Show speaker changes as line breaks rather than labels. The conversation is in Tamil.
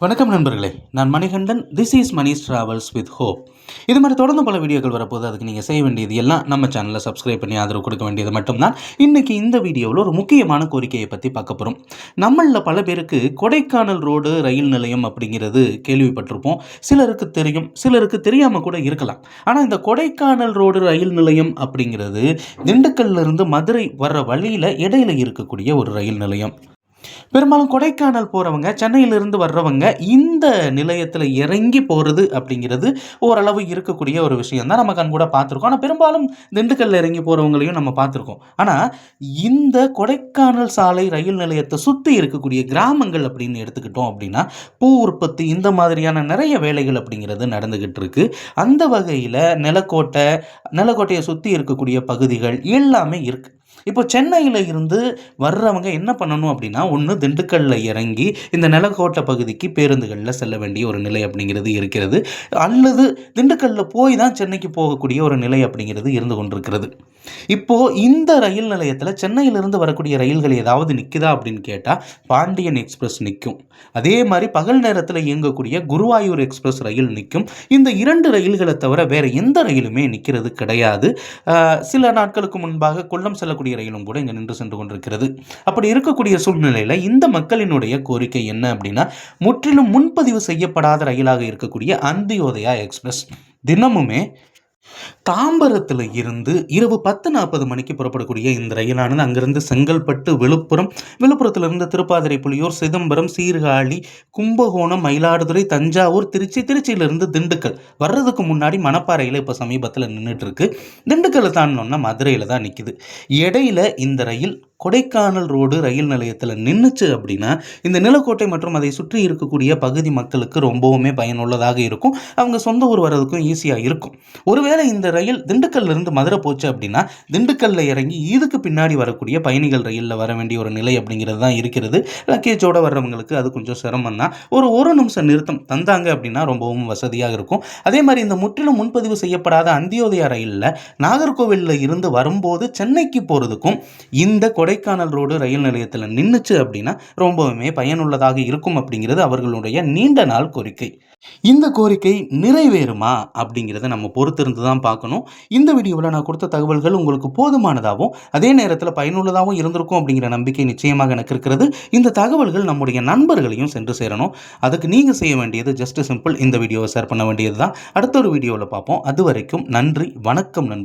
வணக்கம் நண்பர்களே, நான் Manikandan. This is Mani's travels with hope. இது மாதிரி தொடர்ந்து பல வீடியோக்கள் வரப்போது. அதுக்கு நீங்கள் செய்ய வேண்டியது எல்லாம் நம்ம சேனலை சப்ஸ்கிரைப் பண்ணி ஆதரவு கொடுக்க வேண்டியது மட்டும்தான். இன்றைக்கி இந்த வீடியோவில் ஒரு முக்கியமான கோரிக்கையை பற்றி பார்க்க போகிறோம். நம்மளில் பல பேருக்கு கொடைக்கானல் ரோடு ரயில் நிலையம் அப்படிங்கிறது கேள்விப்பட்டிருப்போம். சிலருக்கு தெரியும், சிலருக்கு தெரியாமல் கூட இருக்கலாம். ஆனால் இந்த கொடைக்கானல் ரோடு ரயில் நிலையம் அப்படிங்கிறது திண்டுக்கல்லிருந்து மதுரை வர்ற வழியில் இடையில இருக்கக்கூடிய ஒரு ரயில் நிலையம். பெரும்பாலும் கொடைக்கானல் போகிறவங்க, சென்னையிலிருந்து வர்றவங்க இந்த நிலையத்தில் இறங்கி போகிறது அப்படிங்கிறது ஓரளவு இருக்கக்கூடிய ஒரு விஷயம் தான். நம்ம கண் கூட பார்த்துருக்கோம். ஆனால் பெரும்பாலும் திண்டுக்கல்ல இறங்கி போகிறவங்களையும் நம்ம பார்த்துருக்கோம். ஆனால் இந்த கொடைக்கானல் சாலை ரயில் நிலையத்தை சுற்றி இருக்கக்கூடிய கிராமங்கள் அப்படின்னு எடுத்துக்கிட்டோம் அப்படின்னா பூ உற்பத்தி இந்த மாதிரியான நிறைய வேலைகள் அப்படிங்கிறது நடந்துக்கிட்டு இருக்கு. அந்த வகையில் நிலக்கோட்டையை சுற்றி இருக்கக்கூடிய பகுதிகள் எல்லாமே இருக்குது. இப்போ சென்னையில் இருந்து வர்றவங்க என்ன பண்ணணும் அப்படின்னா, ஒன்று திண்டுக்கல்லில் இறங்கி இந்த நிலக்கோட்டை பகுதிக்கு பேருந்துகளில் செல்ல வேண்டிய ஒரு நிலை அப்படிங்கிறது இருக்கிறது. அல்லது திண்டுக்கல்லில் போய் தான் சென்னைக்கு போகக்கூடிய ஒரு நிலை அப்படிங்கிறது இருந்து கொண்டிருக்கிறது. இப்போது இந்த ரயில் நிலையத்தில் சென்னையிலிருந்து வரக்கூடிய ரயில்கள் ஏதாவது நிற்குதா அப்படின்னு கேட்டால் பாண்டியன் எக்ஸ்பிரஸ் நிற்கும். அதே மாதிரி பகல் நேரத்தில் இயங்கக்கூடிய குருவாயூர் எக்ஸ்பிரஸ் ரயில் நிற்கும். இந்த 2 ரயில்களை தவிர வேறு எந்த ரயிலுமே நிற்கிறது கிடையாது. சில நாட்களுக்கு முன்பாக கொல்லம் செல்லக்கூடிய ரயிலும் கூட இங்கே நின்று சென்று கொண்டிருக்கிறது. அப்படி இருக்கக்கூடிய சூழ்நிலையில் இந்த மக்களினுடைய கோரிக்கை என்ன அப்படின்னா, முற்றிலும் முன்பதிவு செய்யப்படாத ரயிலாக இருக்கக்கூடிய அந்தியோதயா எக்ஸ்பிரஸ் தினமுமே தாம்பரத்தில் இருந்து இரவு 10:40 மணிக்கு புறப்படக்கூடிய இந்த ரயிலானது அங்கிருந்து செங்கல்பட்டு, விழுப்புரத்திலிருந்து திருப்பாதிரை புலியூர், சிதம்பரம், சீர்காழி, கும்பகோணம், மயிலாடுதுறை, தஞ்சாவூர், திருச்சியிலிருந்து திண்டுக்கல் வர்றதுக்கு முன்னாடி மணப்பாறையில் இப்போ சமீபத்தில் நின்றுட்டு இருக்கு. திண்டுக்கல் தாண்டோன்னா மதுரையில் தான் நிற்கிது. இடையில இந்த ரயில் கொடைக்கானல் ரோடு ரயில் நிலையத்தில் நின்றுச்சு அப்படின்னா இந்த நிலக்கோட்டை மற்றும் அதை சுற்றி இருக்கக்கூடிய பகுதி மக்களுக்கு ரொம்பவுமே பயனுள்ளதாக இருக்கும். அவங்க சொந்த ஊர் வர்றதுக்கும் ஈஸியாக இருக்கும். ஒருவேளை இந்த ரயில் திண்டுக்கல்லிருந்து மதுரை போச்சு அப்படின்னா திண்டுக்கல்ல இறங்கி இதுக்கு பின்னாடி வரக்கூடிய பயணிகள் ரயிலில் வர வேண்டிய ஒரு நிலை அப்படிங்கிறது தான் இருக்கிறது. லக்கேஜோடு வர்றவங்களுக்கு அது கொஞ்சம் சிரமம் தான். ஒரு நிமிஷம் நிறுத்தம் தந்தாங்க அப்படின்னா ரொம்பவும் வசதியாக இருக்கும். அதே மாதிரி இந்த முற்றிலும் முன்பதிவு செய்யப்படாத அந்தியோதயா ரயிலில் நாகர்கோவிலில் இருந்து வரும்போது சென்னைக்கு போகிறதுக்கும் இந்த கொடைக்கானல் ரோடு ரயில் நிலையத்தில் நின்றுச்சு அப்படின்னா ரொம்பவுமே பயனுள்ளதாக இருக்கும் அப்படிங்கிறது அவர்களுடைய நீண்ட நாள் கோரிக்கை. இந்த கோரிக்கை நிறைவேறுமா அப்படிங்கிறத நம்ம பொறுத்திருந்து தான் பார்க்கணும். இந்த வீடியோவில் நான் கொடுத்த தகவல்கள் உங்களுக்கு போதுமானதாகவும் அதே நேரத்தில் பயனுள்ளதாகவும் இருந்திருக்கும் அப்படிங்கிற நம்பிக்கை நிச்சயமாக எனக்கு இருக்கிறது. இந்த தகவல்கள் நம்முடைய நண்பர்களையும் சென்று சேரணும். அதுக்கு நீங்கள் செய்ய வேண்டியது ஜஸ்ட் சிம்பிள், இந்த வீடியோவை ஷேர் பண்ண வேண்டியது தான். அடுத்த ஒரு வீடியோவில் பார்ப்போம். அது வரைக்கும் நன்றி, வணக்கம் நண்பர்.